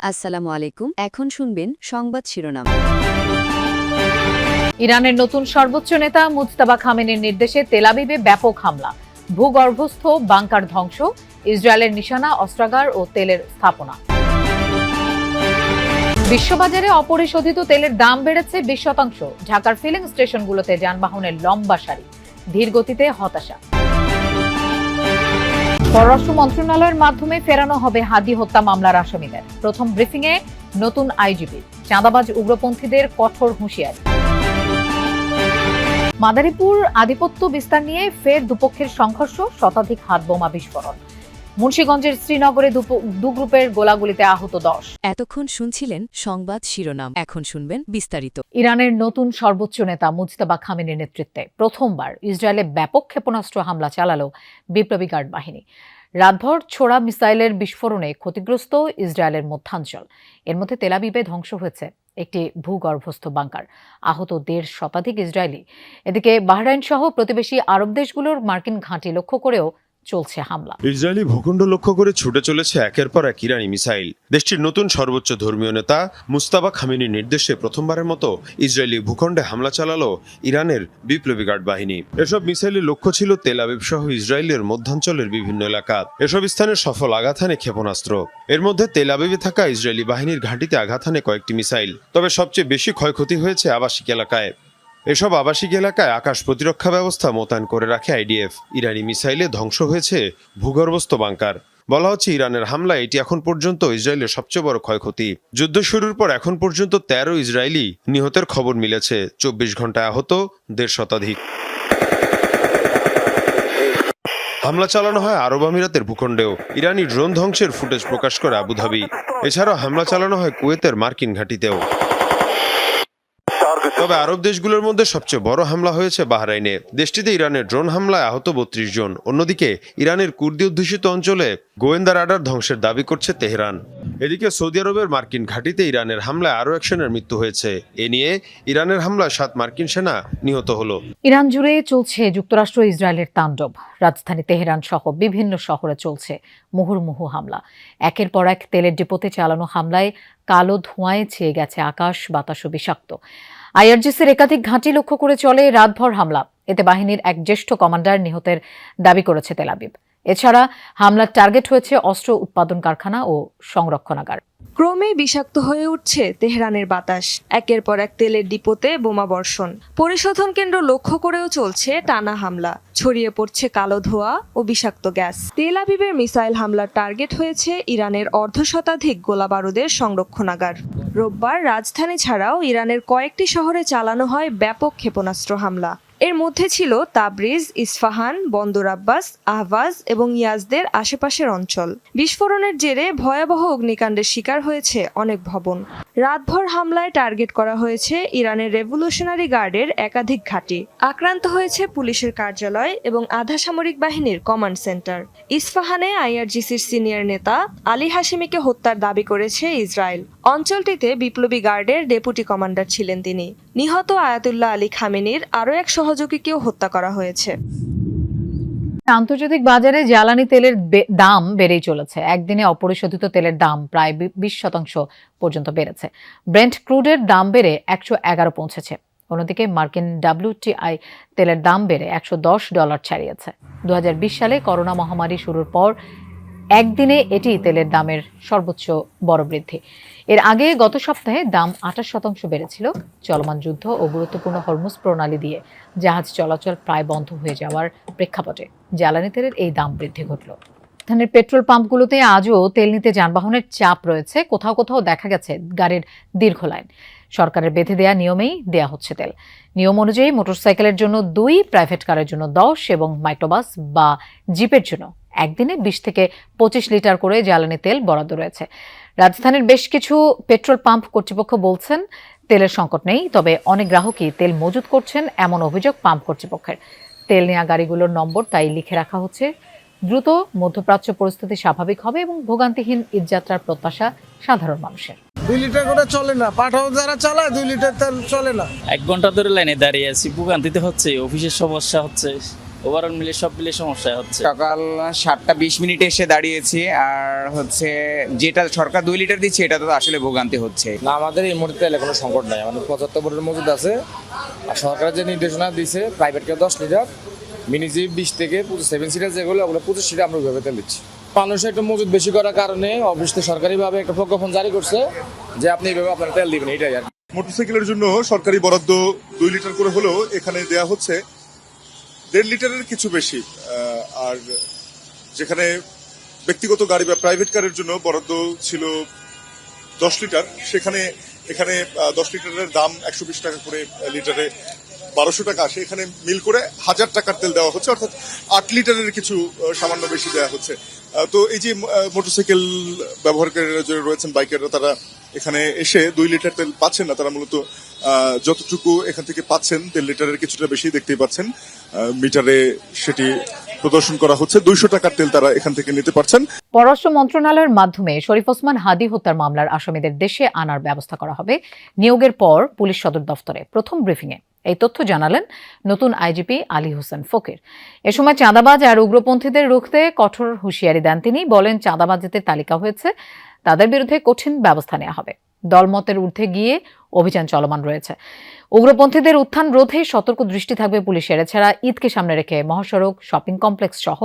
আসসালামু আলাইকুম। এখন শুনবেন সংবাদ শিরোনাম। ইরানের নতুন সর্বোচ্চ নেতা মুজতাবা খামেনির নির্দেশে তেল আবিবে ব্যাপক হামলা, ভূগর্ভস্থ বাংকার ধ্বংস, ইসরায়েলের নিশানা অস্ত্রাগার ও তেলের স্থাপনা। বিশ্ববাজারে অপরিশোধিত তেলের দাম বেড়েছে 20%। ঢাকার ফিলিং স্টেশনগুলোতে যানবাহনের লম্বা সারি, ধীর গতিতে হতাশা। পররাষ্ট্র মন্ত্রণালয়ের মাধ্যমে ফেরানো হবে হাদি হত্যা মামলার আসামিদের। প্রথম ব্রিফিংয়ে নতুন আইজিপি, চাঁদাবাজ উগ্রপন্থীদের কঠোর হুঁশিয়ারি। মাদারীপুর আধিপত্য বিস্তার নিয়ে ফের দুপক্ষের সংঘর্ষ, শতাধিক হাতবোমা বিস্ফোরণ। মুন্সিগঞ্জের শ্রীনগরে দু গ্রুপের গোলাগুলিতে আহত 10। এতক্ষণ শুনছিলেন সংবাদ শিরোনাম, এখন শুনবেন বিস্তারিত। ইরানের নতুন সর্বোচ্চ নেতা মুজতাবা খামেনির নেতৃত্বে প্রথমবার ইসরায়েলে ব্যাপক ক্ষেপণাস্ত্র হামলা চালালো বিপ্লবী গার্ড বাহিনী। রাতভর ছোড়া মিসাইলের বিস্ফোরণে ক্ষতিগ্রস্ত ইসরায়েলের মধ্যাঞ্চল। এর মধ্যে তেল আবিবে ধ্বংস হয়েছে একটি ভূগর্ভস্থ বাংকার, আহত 1.5 শতাধিক ইসরায়েলি। এদিকে বাহরাইন সহ প্রতিবেশী আরব দেশগুলোর মার্কিন ঘাঁটি লক্ষ্য করেও চলছে হামলা। ইসরায়েলি ভূখণ্ড লক্ষ্য করে ছুটে চলেছে একের পর এক ইরানি মিসাইল। দেশটির নতুন সর্বোচ্চ ধর্মীয় নেতা মুজতাবা খামেনির নির্দেশে প্রথমবারের মতো ইসরায়েলি ভূখণ্ডে হামলা চালালো ইরানের বিপ্লবী গার্ড বাহিনী। এসব মিসাইলের লক্ষ্য ছিল তেল আবিব সহ ইসরায়েলের মধ্যাঞ্চলের বিভিন্ন এলাকা। এসব স্থানে সফল আঘাত হানে ক্ষেপণাস্ত্র। এর মধ্যে তেল আবিবে থাকা ইসরায়েলি বাহিনীর ঘাঁটিতে আঘাত হানে কয়েকটি মিসাইল। তবে সবচেয়ে বেশি ক্ষয়ক্ষতি হয়েছে আবাসিক এলাকায়। এসব আবাসিক এলাকায় আকাশ প্রতিরক্ষা ব্যবস্থা মোতায়েন করে রাখে আইডিএফ। ইরানি মিসাইলে ধ্বংস হয়েছে ভূগর্ভস্থ বাংকার। বলা হচ্ছে ইরানের হামলায় এটি এখন পর্যন্ত ইসরায়েলের সবচেয়ে বড় ক্ষয়ক্ষতি। যুদ্ধ শুরুর পর এখন পর্যন্ত 13 ইসরায়েলি নিহতের খবর মিলেছে। 24 ঘন্টায় আহত 1.5 শতাধিক। হামলা চালানো হয় আরব আমিরাতের ভূখণ্ডেও। ইরানি ড্রোন ধ্বংসের ফুটেজ প্রকাশ করে আবুধাবি। এছাড়াও হামলা চালানো হয় কুয়েতের মার্কিন ঘাঁটিতেও। তবে আরব দেশগুলোর মধ্যে সবচেয়ে বড় হামলা হয়েছে বাহরাইনে। দেশটিতে ইরানের ড্রোন হামলায় আহত 32 জন। অন্যদিকে ইরানের কুর্দি অধ্যুষিত অঞ্চলে গোয়েন্দা রাডার ধ্বংসের দাবি করছে তেহরান। এদিকে সৌদি আরবের মার্কিন ঘাঁটিতে ইরানের হামলায় আরও 1 সেনার মৃত্যু হয়েছে। এ নিয়ে ইরানের হামলায় 7 মার্কিন সেনা নিহত হলো। ইরান জুড়ে চলছে যুক্তরাষ্ট্র ইসরায়েলের তাণ্ডব। রাজধানী তেহরান সহ বিভিন্ন শহরে চলছে মুহুর্মুহু হামলা। একের পর এক তেলের ডিপোতে চালানো হামলায় কালো ধোঁয়ায় ছেয়ে গেছে আকাশ, বাতাস ও বিষাক্ত। আইআরজিসির একাধিক ঘাঁটি লক্ষ্য করে চলে রাতভর হামলা। এতে বাহিনীর এক জ্যেষ্ঠ কমান্ডার নিহতের দাবি করেছে তেল আবিব। এছাড়া হামলার টার্গেট হয়েছে অস্ত্র উৎপাদন কারখানা ও সংরক্ষণাগার। ক্রমেই বিষাক্ত হয়ে উঠছে তেহরানের বাতাস। একের পর এক তেলের ডিপোতে বোমা বর্ষণ, পরিশোধন কেন্দ্র লক্ষ্য করেও চলছে টানা হামলা। ছড়িয়ে পড়ছে কালো ধোঁয়া ও বিষাক্ত গ্যাস। তেল আবিবের মিসাইল হামলার টার্গেট হয়েছে ইরানের 1.5 শতাধিক গোলা বারুদের সংরক্ষণাগার। রোববার রাজধানী ছাড়াও ইরানের কয়েকটি শহরে চালানো হয় ব্যাপক ক্ষেপণাস্ত্র হামলা। এর মধ্যে ছিল তাবরিজ, ইস্ফাহান, বন্দর আব্বাস, আহভাজ এবং ইয়াজদের আশেপাশের অঞ্চল। বিস্ফোরণের জেরে ভয়াবহ অগ্নিকাণ্ডের শিকার হয়েছে অনেক ভবন। রাতভর হামলায় টার্গেট করা হয়েছে ইরানের রেভলিউশনারি গার্ডের একাধিক ঘাঁটি। আক্রান্ত হয়েছে পুলিশের কার্যালয় এবং আধা সামরিক বাহিনীর কমান্ড সেন্টার। ইস্ফাহানে আইআরজিসির সিনিয়র নেতা আলী হাশেমিকে হত্যার দাবি করেছে ইসরায়েল। অঞ্চলটিতে বিপ্লবী গার্ডের ডেপুটি কমান্ডার ছিলেন তিনি। নিহত আয়াতুল্লাহ আলী খামেনির আরও এক সহযোগীকেও হত্যা করা হয়েছে। আন্তর্জাতিক বাজারে জ্বালানি তেলের দাম বেড়েই চলেছে। একদিনে অপরিশোধিত তেলের দাম প্রায় 20% পর্যন্ত বেড়েছে। ব্রেন্ট ক্রুডের দাম বেড়ে 111 পৌঁছেছে। অন্যদিকে মার্কিন WTI তেলের দাম বেড়ে $110 ছাড়িয়েছে। 2020 সালে করোনা মহামারী শুরুর পর একদিনে এটি তেলের দামের সর্বোচ্চ বড় বৃদ্ধি। এর আগে গত সপ্তাহে দাম 28% বেড়েছিল। চলমান যুদ্ধ ও গুরুত্বপূর্ণ হরমুজ প্রণালী দিয়ে জাহাজ চলাচল প্রায় বন্ধ হয়ে যাওয়ার প্রেক্ষাপটে জ্বালানি তেলের এই দাম বৃদ্ধি ঘটল। রাজধানীর পেট্রোল পাম্পগুলোতে আজও তেল নিতে যানবাহনের চাপ রয়েছে। কোথাও কোথাও দেখা গেছে গাড়ির দীর্ঘ লাইন। সরকারের বেঁধে দেয়া নিয়মেই দেয়া হচ্ছে তেল। নিয়ম অনুযায়ী মোটরসাইকেলের জন্য 2, প্রাইভেট কারের জন্য 10 এবং মাইক্রোবাস বা জিপের জন্য একদিনে 20 থেকে 25 লিটার করে জ্বালানি তেল বরাদ্দ রয়েছে। রাজধানীর বেশ কিছু পেট্রোল পাম্প কর্তৃপক্ষ বলছেন তেলের সংকট নেই, তবে অনেক গ্রাহকই তেল মজুত করছেন এমন অভিযোগ পাম্প কর্তৃপক্ষের। তেল নেওয়া গাড়িগুলোর নম্বর তাই লিখে রাখা হচ্ছে। দ্রুত মধ্যপ্রাচ্য পরিস্থিতি স্বাভাবিক হবে এবং ভোগান্তিহীন ঈদযাত্রার প্রত্যাশা সাধারণ মানুষের। 2 লিটার করে চলে না, পাঠাও যারা চালায় 2 লিটার তেল চলে না। 1 ঘন্টা ধরে লাইনে দাঁড়িয়ে আছি, ভোগান্তিতে হচ্ছে, অফিসের সমস্যা হচ্ছে, ওভারঅল মিলে সব মিলে সমস্যা হচ্ছে। সকাল 7:20 এসে দাঁড়িয়েছি, আর হচ্ছে যেটা সরকার 2 লিটার দিচ্ছে এটা তো আসলে ভোগান্তি হচ্ছে। না, আমাদের এই মুহূর্তে তেলে কোনো সংকট নাই, আমাদের 75 বোর্ডের মজুদ আছে। আর সরকার যে নির্দেশনা দিয়েছে প্রাইভেটকে 10 লিটার, মিনিজি 20 থেকে 7 সিটার যেগুলো ওগুলো 25 লিটার আমরা ওইভাবে তেল দিচ্ছি। মানুষের একটু মজুদ বেশি করার কারণে অফিস থেকে সরকারিভাবে একটা প্রজ্ঞাপন জারি করছে যে আপনি এইভাবে আপনার তেল দিবেন, এইটাই আর কি। মোটরসাইকেলের জন্য সরকারি বরাদ্দ 2 লিটার করে হলেও এখানে দেয়া হচ্ছে 1.5 লিটারের কিছু বেশি। আর যেখানে ব্যক্তিগত গাড়ি বা প্রাইভেট কারের জন্য বরাদ্দ ছিল 10 লিটার, সেখানে এখানে 10 লিটারের দাম 120 টাকা করে লিটারে 1200 টাকা আসে। এখানে মিল করে 1000 টাকার তেল দেওয়া হচ্ছে, অর্থাৎ 8 লিটারের কিছু সামান্য বেশি দেওয়া হচ্ছে। তো এই যে মোটরসাইকেল ব্যবহারকারীরা যে রয়েছেন, বাইকাররা, তারা এখানে এসে 2 লিটার তেল পাচ্ছেন না। তারা মূলত যতটুকু এখান থেকে পাচ্ছেন 1.5 লিটারের কিছুটা বেশি দেখতেই পাচ্ছেন, মিটারে সেটি প্রদর্শন করা হচ্ছে। 200 টাকার তেল তারা এখান থেকে নিতে পারছেন। পররাষ্ট্র মন্ত্রণালয়ের মাধ্যমে শরীফ ওসমান হাদি হত্যার মামলার আসামিদের দেশে আনার ব্যবস্থা করা হবে নিয়োগের পর পুলিশ সদর দফতরে প্রথম ব্রিফিংয়ে। এই তথ্য জানালেন নতুন আইজিপি আলী হোসেন ফকির। এ সময় চাঁদাবাজ আর উগ্রপন্থীদের রুখতে কঠোর হুঁশিয়ারি দেন তিনি। বলেন, চাঁদাবাজদের তালিকা হয়েছে, তাদের বিরুদ্ধে কঠিন ব্যবস্থা নেওয়া হবে। দলমতের ঊর্ধ্বে গিয়ে অভিযান চলমান রয়েছে। উগ্রপন্থীদের উত্থান রোধে সতর্ক দৃষ্টি থাকবে পুলিশের। এছাড়া ঈদকে সামনে রেখে মহাসড়ক, শপিং কমপ্লেক্স সহ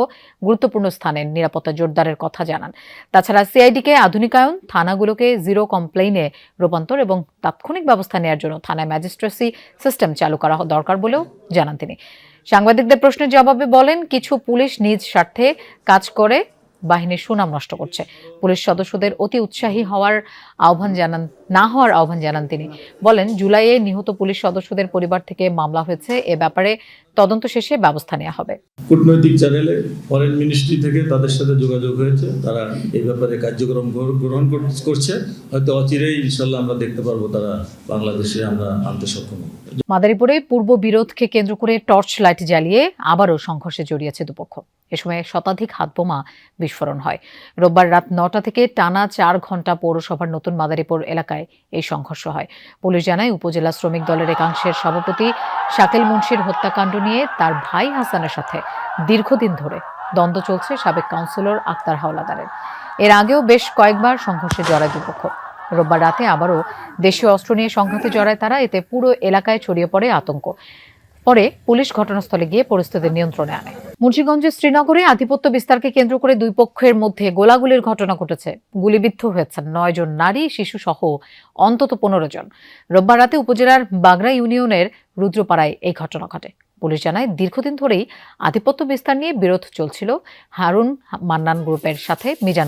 গুরুত্বপূর্ণ স্থানে নিরাপত্তা জোরদারের কথা জানান। তাছাড়া সিআইডিকে আধুনিকায়ন, থানাগুলোকে জিরো কমপ্লেইনে রূপান্তর এবং তাৎক্ষণিক ব্যবস্থা নেওয়ার জন্য থানায় ম্যাজিস্ট্রেসি সিস্টেম চালু করা দরকার বলেও জানান তিনি। সাংবাদিকদের প্রশ্নের জবাবে বলেন, কিছু পুলিশ নিজ স্বার্থে কাজ করে বাহিনীর সুনাম নষ্ট করছে। পুলিশ সদস্যদের অতি উৎসাহী না হওয়ার আহ্বান জানান তিনি। বলেন, জুলাইয়ে নিহত পুলিশ সদস্যদের পরিবার থেকে মামলা হয়েছে, এ ব্যাপারে তদন্ত শেষে ব্যবস্থা নেওয়া হবে। কূটনৈতিক চ্যানেলে ফরেন মিনিস্ট্রি থেকে তাদের সাথে যোগাযোগ হয়েছে, তারা এই ব্যাপারে কার্যক্রম গ্রহণ করছে। হয়তো অচিরেই ইনশাল্লাহ আমরা দেখতে পারবো তারা বাংলাদেশে আমরা আনতে সক্ষম হব। মাদারীপুরে পূর্ব বিরোধকে কেন্দ্র করে টর্চ লাইট জ্বালিয়ে আবারও সংঘর্ষে জড়িয়েছে দুপক্ষ। এ সময় শতাধিক হাতবোমা বিস্ফোরণ হয়। রোববার রাত 9টা থেকে টানা 4 ঘণ্টা পৌরসভার নতুন মাদারীপুর এলাকায় এই সংঘর্ষ হয়। পুলিশ জানায়, উপজেলা শ্রমিক দলের একাংশের সভাপতি শাকিল মুন্সির হত্যাকাণ্ড নিয়ে তার ভাই হাসানের সাথে দীর্ঘদিন ধরে দ্বন্দ্ব চলছে সাবেক কাউন্সিলর আক্তার হাওলাদারের। এর আগেও বেশ কয়েকবার সংঘর্ষে জড়ায় দুপক্ষ। রোববার রাতে আবারও দেশীয় অস্ত্র নিয়ে সংঘাতে জড়ায় তারা। এতে পুরো এলাকায় ছড়িয়ে পড়ে আতঙ্ক। পরে পুলিশ ঘটনাস্থলে গিয়ে পরিস্থিতি নিয়ন্ত্রণে আনে। মুন্সিগঞ্জের শ্রীনগরে আধিপত্য বিস্তারকে কেন্দ্র করে দুই পক্ষের মধ্যে গোলাগুলির ঘটনা ঘটেছে। গুলিবিদ্ধ হয়েছেন 9 জন নারী, শিশু সহ অন্তত 15 জন। রোববার রাতে উপজেলার বাগড়া ইউনিয়নের রুদ্রপাড়ায় এই ঘটনা ঘটে। পুলিশ জানায়, দীর্ঘদিন ধরেই আধিপত্য বিস্তার নিয়ে বিরোধ চলছিল হারুন মান্নান গ্রুপের সাথে মিজান